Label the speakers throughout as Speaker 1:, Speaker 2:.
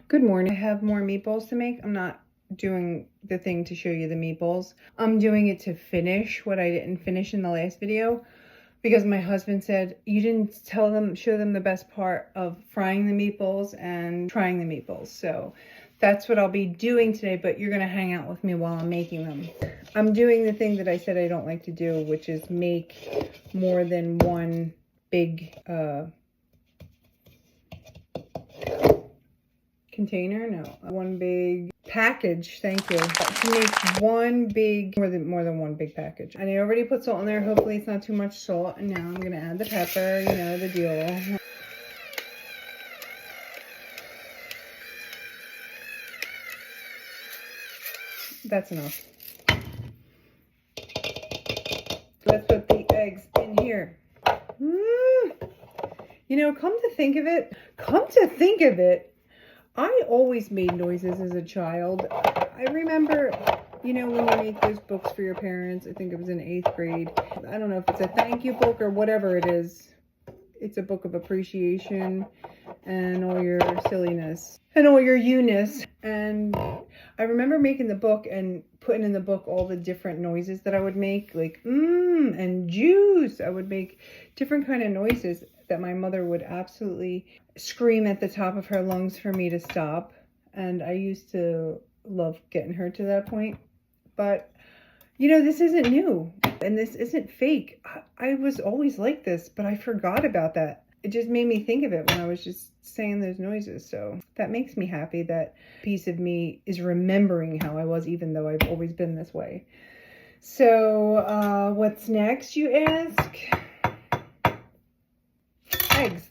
Speaker 1: Good morning. I have more meatballs to make. I'm not doing the thing to show you the meatballs. I'm doing it to finish what I didn't finish in the last video because my husband said you didn't show them the best part of frying the meatballs and trying the meatballs. So that's what I'll be doing today, but you're gonna hang out with me while I'm making them. I'm doing the thing that I said I don't like to do, which is make more than one big container, no, one big package. Thank you. To make one big, more than one big package. And I already put salt in there. Hopefully it's not too much salt. And now I'm gonna add the pepper. You know the deal. That's enough. Let's put the eggs in here. You know, come to think of it, I always made noises as a child. I remember, you know, when you make those books for your parents, I think it was in 8th grade. I don't know if it's a thank you book or whatever it is. It's a book of appreciation and all your silliness and all your you-ness. And I remember making the book and putting in the book all the different noises that I would make, like and juice. I would make different kind of noises that my mother would absolutely scream at the top of her lungs for me to stop. And I used to love getting her to that point. But, you know, this isn't new and this isn't fake. I was always like this, but I forgot about that. It just made me think of it when I was just saying those noises. So that makes me happy that piece of me is remembering how I was, even though I've always been this way. So what's next, you ask?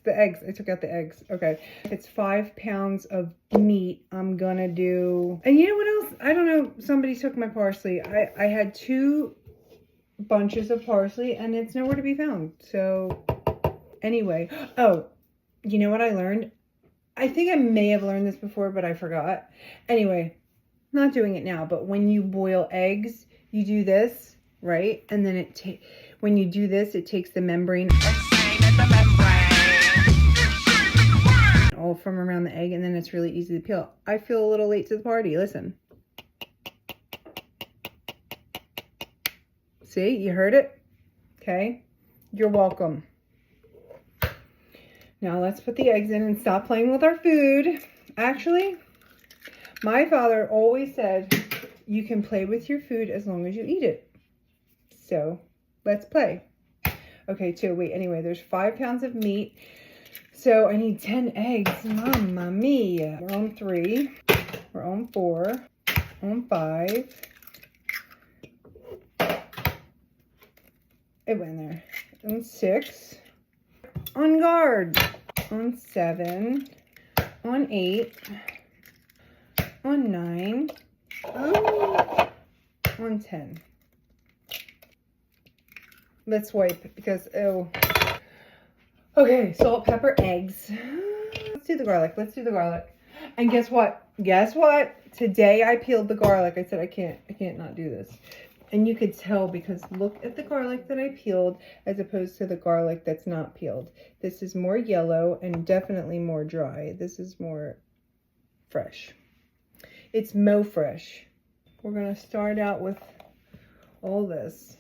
Speaker 1: The eggs. I took out the eggs. Okay. It's 5 pounds of meat. I'm gonna do, and you know what else? I don't know. Somebody took my parsley. I had 2 bunches of parsley and it's nowhere to be found. So anyway, oh, you know what I learned? I think I may have learned this before, but I forgot. Anyway, not doing it now, but when you boil eggs, you do this, right? And then when you do this, it takes the membrane all from around the egg, and then it's really easy to peel. I feel a little late to the party. Listen. See, you heard it? Okay. You're welcome. Now let's put the eggs in and stop playing with our food. Actually, my father always said you can play with your food as long as you eat it. So let's play. Okay, so wait, anyway, there's 5 pounds of meat. So I need 10 eggs. Mamma mia. We're on 3. We're on 4. On 5. It went there. On 6. On guard. On 7. On 8. On 9. On 10. Let's wipe because, oh. Okay, salt, pepper, eggs. Let's do the garlic. Let's do the garlic. And guess what? Guess what? Today I peeled the garlic. I said I can't not do this. And you could tell because look at the garlic that I peeled as opposed to the garlic that's not peeled. This is more yellow and definitely more dry. This is more fresh. It's mo fresh. We're gonna start out with all this.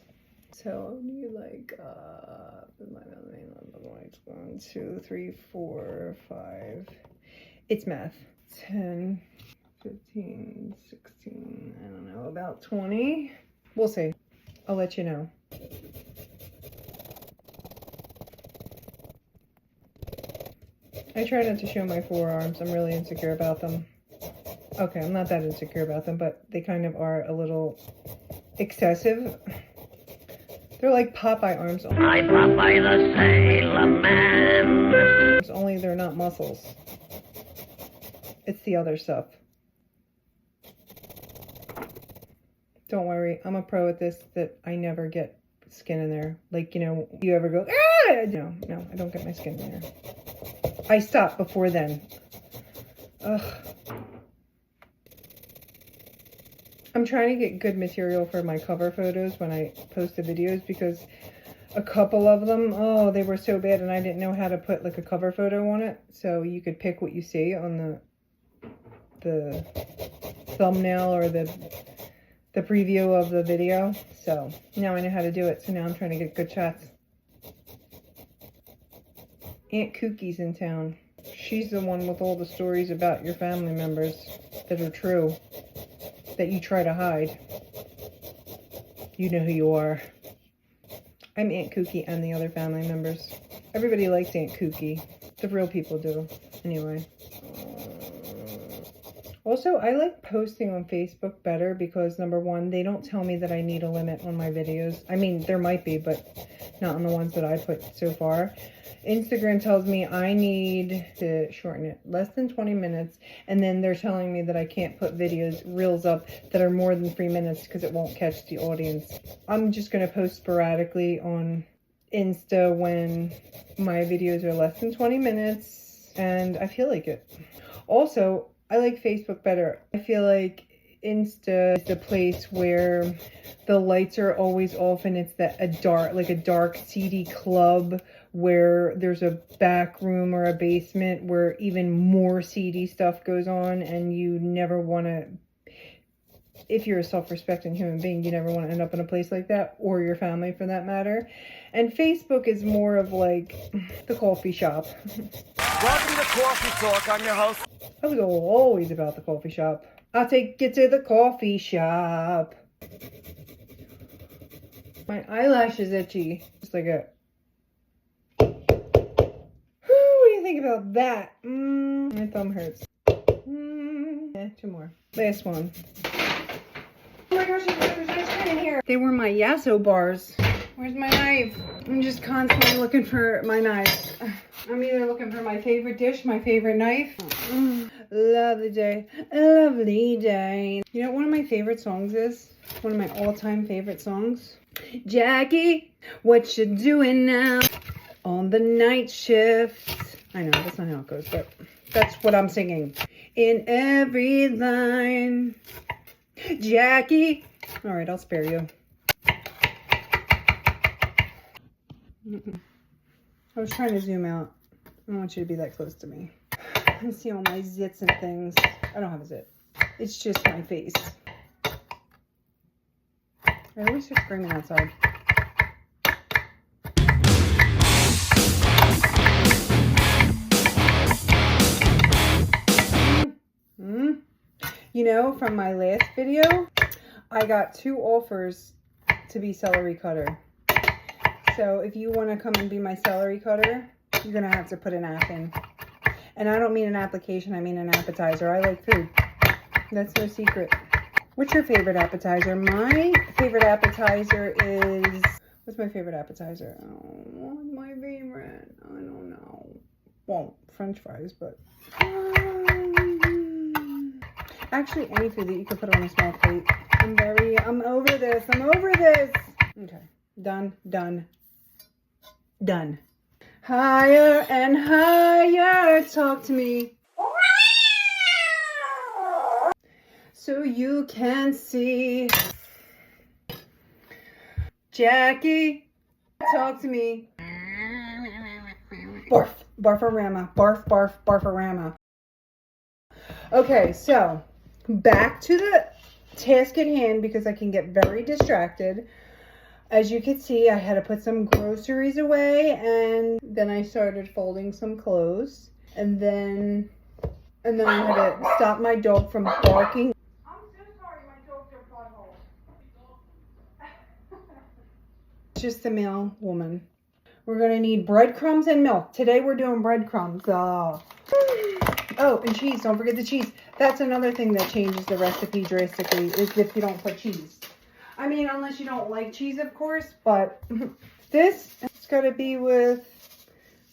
Speaker 1: So I need like 1, 2, 3, 4, 5. It's math. 10, 15, 16, I don't know, about 20. We'll see. I'll let you know. I try not to show my forearms. I'm really insecure about them. Okay, I'm not that insecure about them, but they kind of are a little excessive. They're like Popeye arms.
Speaker 2: I Popeye the Sailor Man.
Speaker 1: Only they're not muscles. It's the other stuff. Don't worry, I'm a pro at this, that I never get skin in there. Like, you know, you ever go, ah! No, I don't get my skin in there. I stop before then. Ugh. I'm trying to get good material for my cover photos when I post the videos because a couple of them, oh, they were so bad and I didn't know how to put like a cover photo on it. So you could pick what you see on the the thumbnail or the preview of the video. So now I know how to do it. So now I'm trying to get good shots. Aunt Kookie's in town. She's the one with all the stories about your family members that are true, that you try to hide. You know who you are. I'm Aunt Kookie and the other family members. Everybody likes Aunt Kookie. The real people do. Anyway. Also, I like posting on Facebook better because, number one, they don't tell me that I need a limit on my videos. I mean, there might be, but not on the ones that I put so far. Instagram tells me I need to shorten it less than 20 minutes, and then they're telling me that I can't put reels up that are more than 3 minutes because it won't catch the audience. I'm just going to post sporadically on Insta when my videos are less than 20 minutes, and I feel like it. Also, I like Facebook better. I feel like Insta is the place where the lights are always off and it's a dark, seedy club where there's a back room or a basement where even more seedy stuff goes on, and you never want to, if you're a self-respecting human being, you never want to end up in a place like that, or your family for that matter. And Facebook is more of like the coffee shop.
Speaker 3: Welcome to Coffee Talk. I'm your host.
Speaker 1: I was always about the coffee shop. I'll take you to the coffee shop. My eyelash is itchy. Just like a... What do you think about that? My thumb hurts. Yeah, 2 more. Last one. Oh my gosh, there's ice cream in here. They were my Yasso bars. Where's my knife? I'm just constantly looking for my knife. I'm either looking for my favorite dish, my favorite knife. Lovely day, a lovely day. You know what one of my favorite songs is? One of my all-time favorite songs? Jackie, what you doing now on the night shift? I know, that's not how it goes, but that's what I'm singing. In every line, Jackie. All right, I'll spare you. I was trying to zoom out. I don't want you to be that close to me. I can see all my zits and things. I don't have a zit. It's just my face. I always hear screaming outside. You know, from my last video, I got 2 offers to be celery cutter. So if you want to come and be my celery cutter, you're going to have to put an app in. And I don't mean an application, I mean an appetizer. I like food. That's no secret. What's your favorite appetizer? My favorite appetizer is... What's my favorite appetizer? Oh, what's my favorite? I don't know. Well, French fries, but... Actually, any food that you could put on a small plate. I'm over this. I'm over this. Okay. Done. Higher and higher, talk to me. So you can see. Jackie, talk to me. Barf, barfarama, barfarama. Okay, so back to the task at hand because I can get very distracted. As you can see, I had to put some groceries away, and then I started folding some clothes, and then I had to stop my dog from barking. I'm so sorry, my dog's your butthole. Just the male woman. We're gonna need breadcrumbs and milk. Today we're doing breadcrumbs. Oh, and cheese. Don't forget the cheese. That's another thing that changes the recipe drastically, is if you don't put cheese. I mean, unless you don't like cheese, of course, but this, it's got to be with,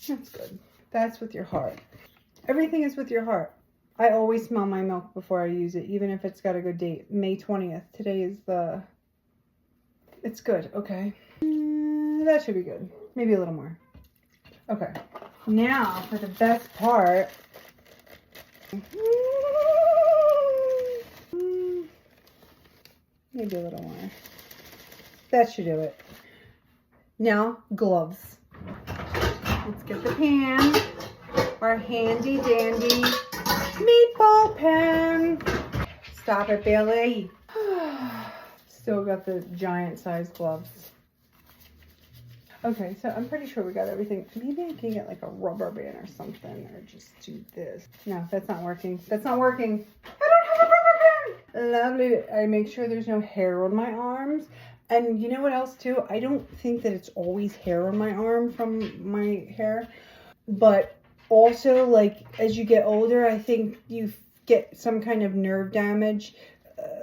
Speaker 1: that's good. That's with your heart. Everything is with your heart. I always smell my milk before I use it, even if it's got a good date. May 20th. Today is it's good, okay. That should be good. Maybe a little more. Okay. Now, for the best part. Maybe a little more. That should do it. Now, gloves. Let's get the pan. Our handy dandy meatball pan. Stop it, Bailey. Still got the giant size gloves. Okay, so I'm pretty sure we got everything. Maybe I can get like a rubber band or something, or just do this. No, that's not working. That's not working. I don't have a rubber band. Lovely. I make sure there's no hair on my arms. And you know what else too? I don't think that it's always hair on my arm from my hair. But also, like, as you get older, I think you get some kind of nerve damage.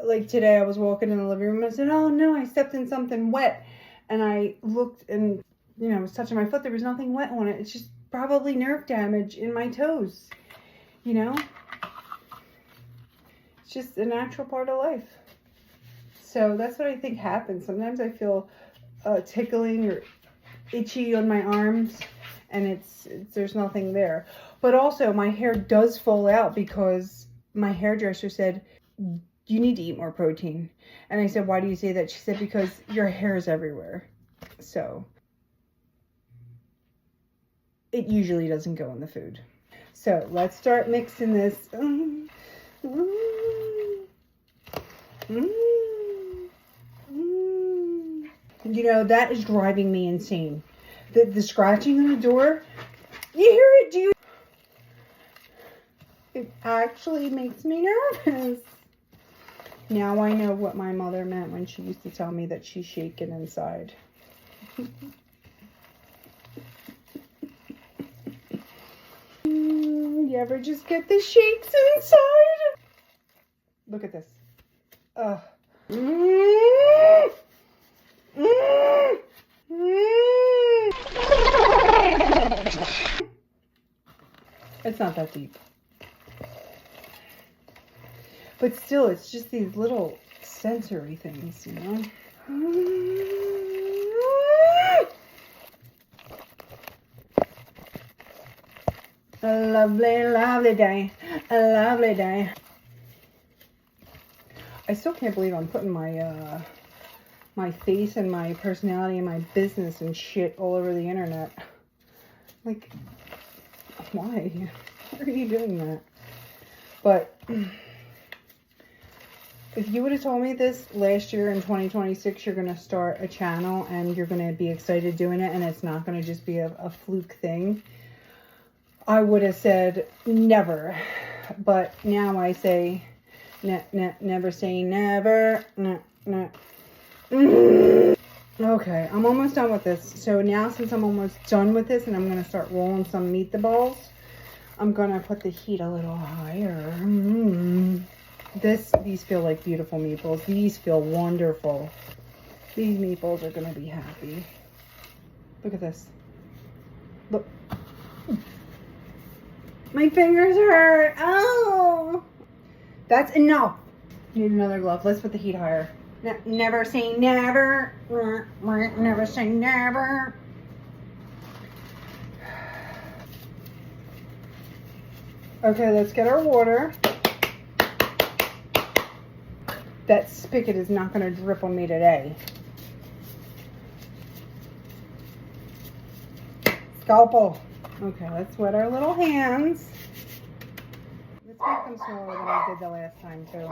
Speaker 1: Like today, I was walking in the living room and I said, oh no, I stepped in something wet. And I looked and, you know, I was touching my foot. There was nothing wet on it. It's just probably nerve damage in my toes, you know? It's just a natural part of life. So that's what I think happens. Sometimes I feel tickling or itchy on my arms and there's nothing there. But also my hair does fall out because my hairdresser said, you need to eat more protein. And I said, why do you say that? She said, because your hair is everywhere. So it usually doesn't go in the food. So let's start mixing this. You know, that is driving me insane. The scratching on the door. You hear it, do you? It actually makes me nervous. Now I know what my mother meant when she used to tell me that she's shaking inside. You ever just get the shakes inside? Look at this. Ugh. It's not that deep. But still, it's just these little sensory things, you know? A lovely, lovely day. A lovely day. I still can't believe I'm putting my, my face and my personality and my business and shit all over the internet. Like, why? Why are you doing that? But if you would have told me this last year in 2026, you're going to start a channel and you're going to be excited doing it and it's not going to just be a fluke thing, I would have said never. But now I say never say never. Okay, I'm almost done with this. So now since I'm almost done with this and I'm going to start rolling some meatballs, I'm going to put the heat a little higher. These feel like beautiful meatballs. These feel wonderful. These meatballs are going to be happy. Look at this. Look. My fingers hurt. Oh. That's enough. Need another glove. Let's put the heat higher. Never say never. Never say never. Okay, let's get our water. That spigot is not going to drip on me today. Scalpel. Okay, let's wet our little hands. Let's make them smaller than I did the last time, too.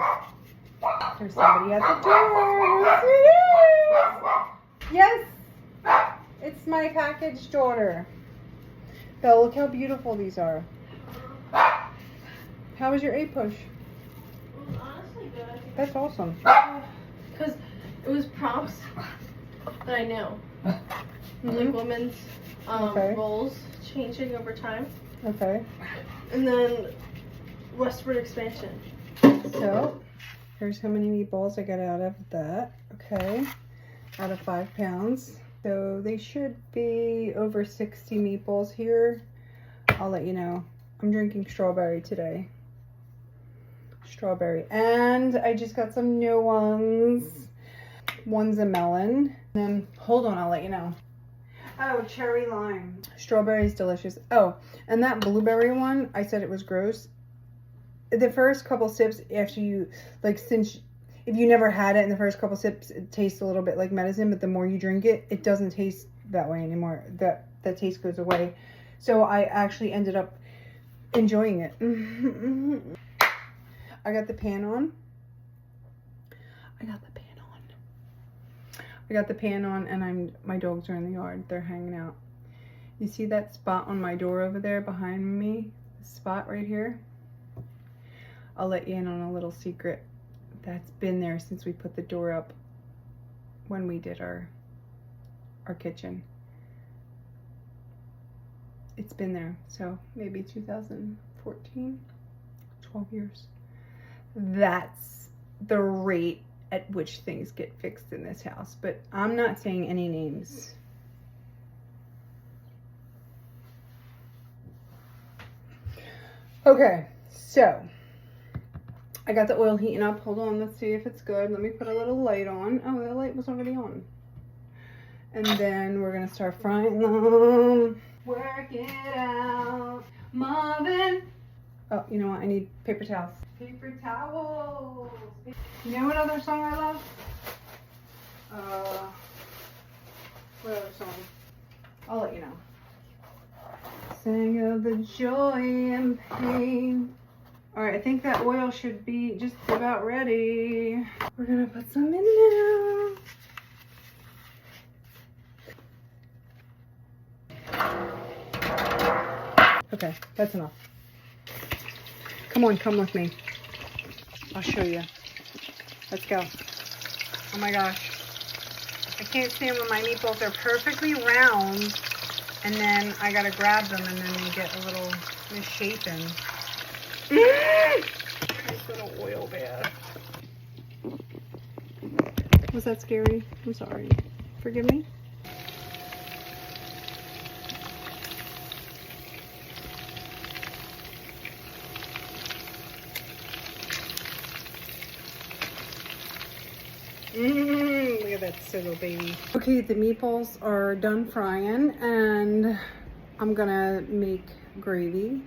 Speaker 1: There's somebody at the door. Yes! It's my packaged daughter. Belle, look how beautiful these are. How was your 8-push?
Speaker 4: Honestly good.
Speaker 1: That's awesome.
Speaker 4: Because it was prompts that I know. Like women's
Speaker 1: Okay.
Speaker 4: roles changing over time.
Speaker 1: Okay.
Speaker 4: And then westward expansion.
Speaker 1: So, here's how many meatballs I got out of that. Okay. Out of 5 pounds. So, they should be over 60 meatballs here. I'll let you know. I'm drinking strawberry today. Strawberry. And I just got some new ones. One's a melon. And then, hold on, I'll let you know. Oh, cherry lime. Strawberry is delicious. Oh, and that blueberry one, I said it was gross. The first couple sips after you, like, since, if you never had it in the first couple sips, it tastes a little bit like medicine, but the more you drink it, it doesn't taste that way anymore. That taste goes away. So I actually ended up enjoying it. I got the pan on. I got the pan on. I got the pan on and my dogs are in the yard. They're hanging out. You see that spot on my door over there behind me? This spot right here? I'll let you in on a little secret. That's been there since we put the door up when we did our kitchen. It's been there, so maybe 2014, 12 years. That's the rate at which things get fixed in this house, but I'm not saying any names. Okay, so I got the oil heating up. Hold on, let's see if it's good. Let me put a little light on. Oh, the light was already on. And then we're gonna start frying them. Work it out, Marvin. Oh, you know what? I need paper towels. Paper towels. You know what other song I love? What other song? I'll let you know. Sing of the joy and pain. All right, I think that oil should be just about ready. We're gonna put some in now. Okay, that's enough. Come on, come with me. I'll show you. Let's go. Oh my gosh. I can't stand when my meatballs are perfectly round and then I gotta grab them and then they get a little misshapen. Nice little oil bath. Was that scary? I'm sorry. Forgive me. Look at that sizzle, baby. Okay, the meatballs are done frying and I'm gonna make gravy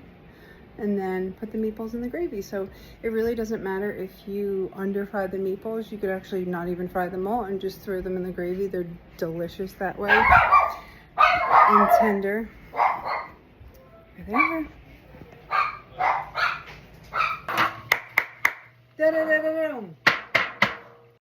Speaker 1: and then put the meatballs in the gravy. So it really doesn't matter if you under fry the meatballs. You could actually not even fry them all and just throw them in the gravy. They're delicious that way and tender. There. Da-da-da-da-da.